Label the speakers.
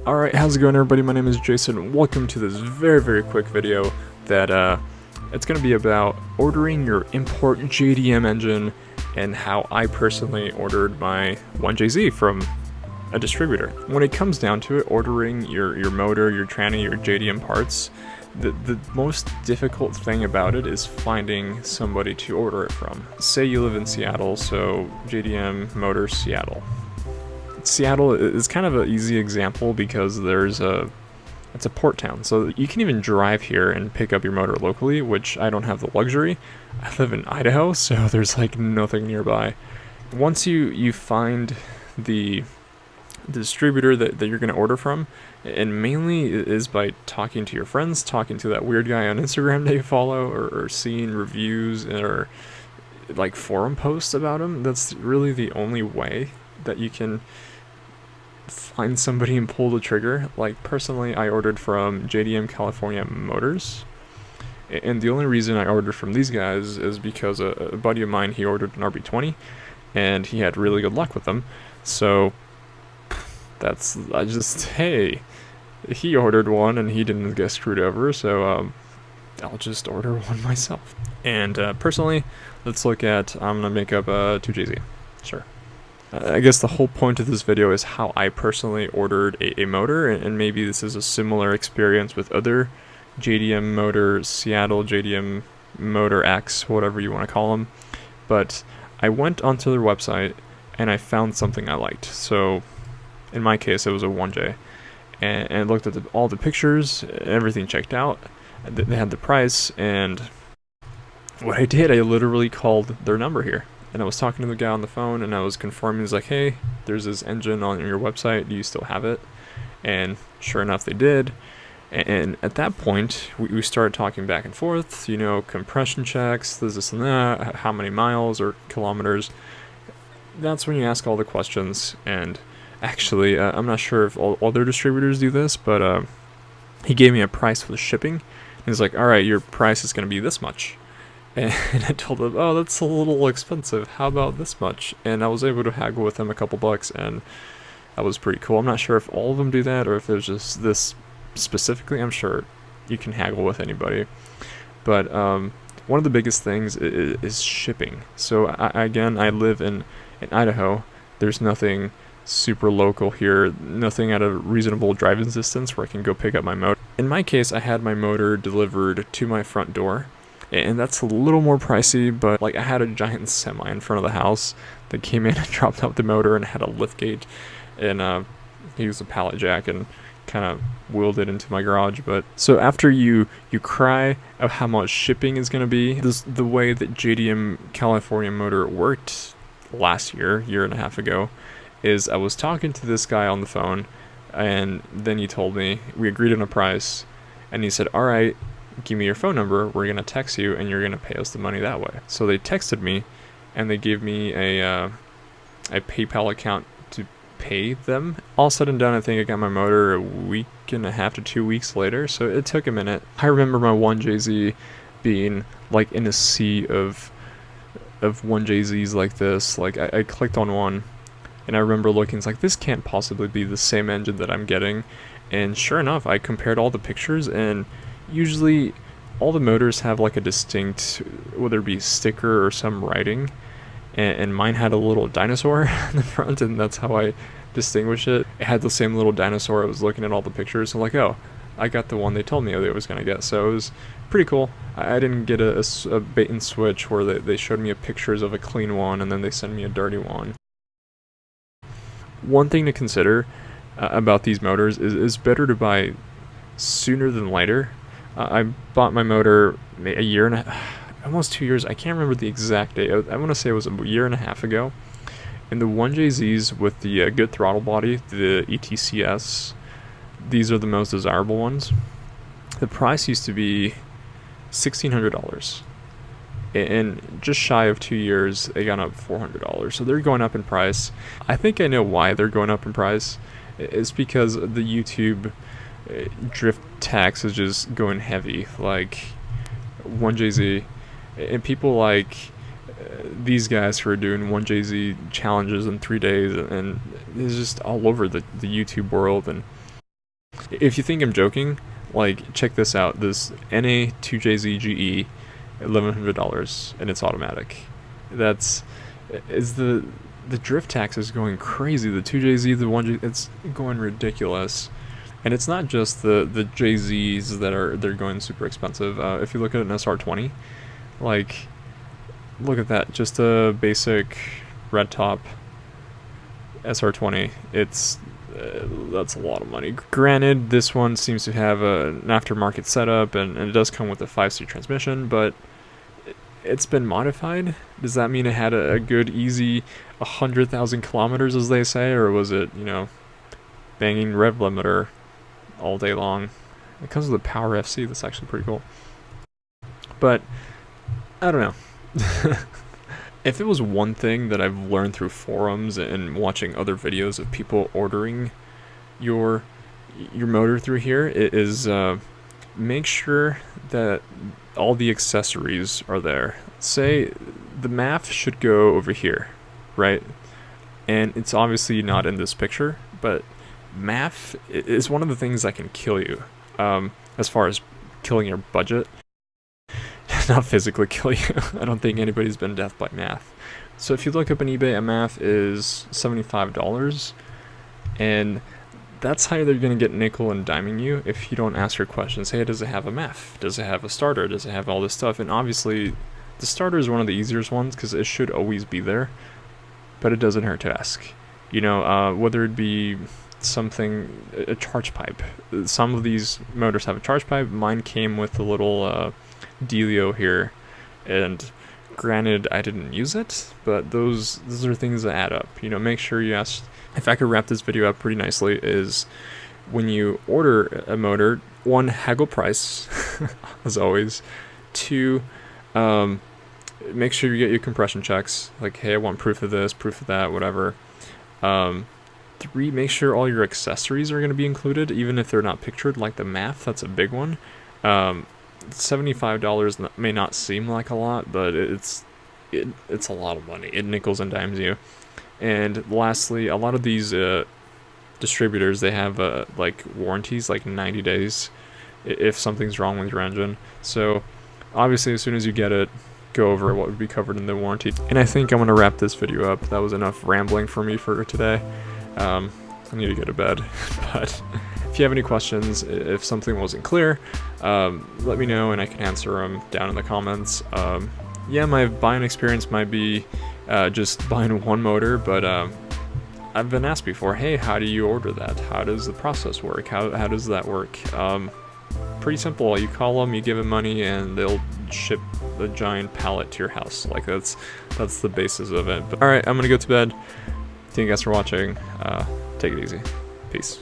Speaker 1: Alright, how's it going everybody? My name is Jason. Welcome to this very quick video that it's going to be about ordering your import JDM engine and how I personally ordered my 1JZ from a distributor. When it comes down to it, ordering your motor, your tranny, your JDM parts, the most difficult thing about it is finding somebody to order it from. Say you live in Seattle, so JDM Motors Seattle. Seattle is kind of an easy example because it's a port town, so you can even drive here and pick up your motor locally, which I don't have the luxury. I live in Idaho, so there's like nothing nearby. Once you find the distributor that you're going to order from, and mainly is by talking to your friends, talking to that weird guy on Instagram that you follow, or seeing reviews or like forum posts about him. That's really the only way that you can find somebody and pull the trigger. Like personally, I ordered from JDM California Motors, and the only reason I ordered from these guys is because a buddy of mine, he ordered an RB20 and he had really good luck with them. So hey, he ordered one and he didn't get screwed over, so I'll just order one myself. And personally, let's look at, I'm gonna make up a 2JZ. Sure. I guess the whole point of this video is how I personally ordered a motor, and maybe this is a similar experience with other JDM Motors, Seattle JDM Motor X, whatever you want to call them. But I went onto their website and I found something I liked. So in my case, it was a 1J, and looked at all the pictures, everything checked out. They had the price, and what I did, I literally called their number here. And I was talking to the guy on the phone, and I was confirming. He's like, hey, there's this engine on your website, do you still have it? And sure enough, they did. And at that point, we started talking back and forth, you know, compression checks, this and that, how many miles or kilometers. That's when you ask all the questions. And actually, I'm not sure if all other distributors do this, but he gave me a price for the shipping. And he's like, all right, your price is going to be this much. And I told him, oh, that's a little expensive, how about this much? And I was able to haggle with him a couple bucks, and that was pretty cool. I'm not sure if all of them do that, or if there's just this specifically. I'm sure you can haggle with anybody. But one of the biggest things is shipping. So I live in Idaho. There's nothing super local here, nothing at a reasonable driving distance where I can go pick up my motor. In my case, I had my motor delivered to my front door. And that's a little more pricey, but like I had a giant semi in front of the house that came in and dropped out the motor and had a lift gate, and he used a pallet jack and kind of wheeled it into my garage. But so after you cry of how much shipping is going to be, the way that JDM California Motor worked last year and a half ago, is I was talking to this guy on the phone, and then he told me, we agreed on a price, and he said, all right, give me your phone number, we're going to text you, and you're going to pay us the money that way. So they texted me, and they gave me a PayPal account to pay them. All said and done, I think I got my motor a week and a half to 2 weeks later, so it took a minute. I remember my 1JZ being like in a sea of 1JZs like this. Like I clicked on one, and I remember looking, it's like, this can't possibly be the same engine that I'm getting. And sure enough, I compared all the pictures, and usually all the motors have like a distinct, whether it be sticker or some writing, and mine had a little dinosaur in the front, and that's how I distinguish it. It had the same little dinosaur. I was looking at all the pictures, and like, oh, I got the one they told me I was going to get. So it was pretty cool. I didn't get a bait and switch where they showed me pictures of a clean one and then they sent me a dirty one. One thing to consider about these motors is better to buy sooner than later. I bought my motor a year and almost 2 years. I can't remember the exact date. I want to say it was a year and a half ago. And the 1JZs with the good throttle body, the ETCS, these are the most desirable ones. The price used to be $1,600. And just shy of 2 years, they got up $400. So they're going up in price. I think I know why they're going up in price. It's because the YouTube drift tax is just going heavy, like 1JZ, and people like these guys who are doing 1JZ challenges in 3 days, and it's just all over the YouTube world. And If you think I'm joking, like, check this out. This NA 2JZ $1,100, and it's automatic. The drift tax is going crazy. The 2JZ, the 1J, it's going ridiculous. And it's not just the JZs they're going super expensive. If you look at an SR20, like, look at that, just a basic red top SR20. That's a lot of money. Granted, this one seems to have an aftermarket setup, and it does come with a 5-speed transmission, but it's been modified. Does that mean it had a good, easy 100,000 kilometers, as they say, or was it, banging rev limiter all day long? It comes with a Power FC. That's actually pretty cool. But I don't know. If it was one thing that I've learned through forums and watching other videos of people ordering your motor through here, it is make sure that all the accessories are there. Say the MAF should go over here, right? And it's obviously not in this picture, but MAF is one of the things that can kill you, as far as killing your budget. Not physically kill you. I don't think anybody's been death by MAF. So if you look up on eBay, a MAF is $75, and that's how they're going to get nickel and diming you if you don't ask your questions. Hey, does it have a MAF? Does it have a starter? Does it have all this stuff? And obviously, the starter is one of the easiest ones because it should always be there, but it doesn't hurt to ask. Whether it be something, a charge pipe. Some of these motors have a charge pipe. Mine came with a little dealio here, and granted I didn't use it, but those are things that add up. Make sure you ask. If I could wrap this video up pretty nicely, is when you order a motor, 1, haggle price as always. 2, make sure you get your compression checks, like, hey, I want proof of this, proof of that, whatever. 3, make sure all your accessories are going to be included, even if they're not pictured, like the MAF. That's a big one. $75 may not seem like a lot, but it's a lot of money. It nickels and dimes you. And lastly, a lot of these distributors, they have like warranties, like 90 days if something's wrong with your engine. So obviously, as soon as you get it, go over what would be covered in the warranty. And I think I'm going to wrap this video up. That was enough rambling for me for today. I need to go to bed. But if you have any questions, if something wasn't clear, let me know and I can answer them down in the comments. Yeah, my buying experience might be just buying one motor, but I've been asked before, hey, how do you order that? How does the process work? How does that work? Pretty simple. You call them, you give them money, and they'll ship a giant pallet to your house. Like, that's the basis of it. But all right, I'm gonna go to bed. Thank you guys for watching. Take it easy. Peace.